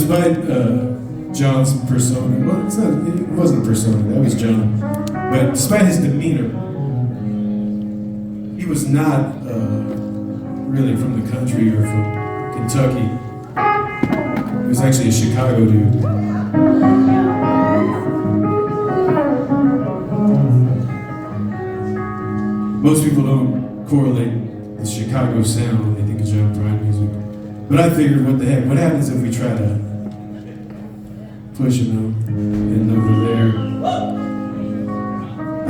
despite John's persona, well, it wasn't a persona, that was John. But despite his demeanor, he was not really from the country or from Kentucky. He was actually a Chicago dude. Most people don't correlate the Chicago sound when they think of John Prine music. But I figured, what the heck, what happens if we try to push him and over there?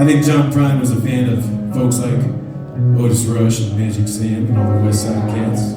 I think John Prine was a fan of folks like Otis Rush and Magic Sam and all the West Side Cats.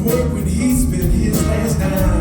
Work when he spent his last dime.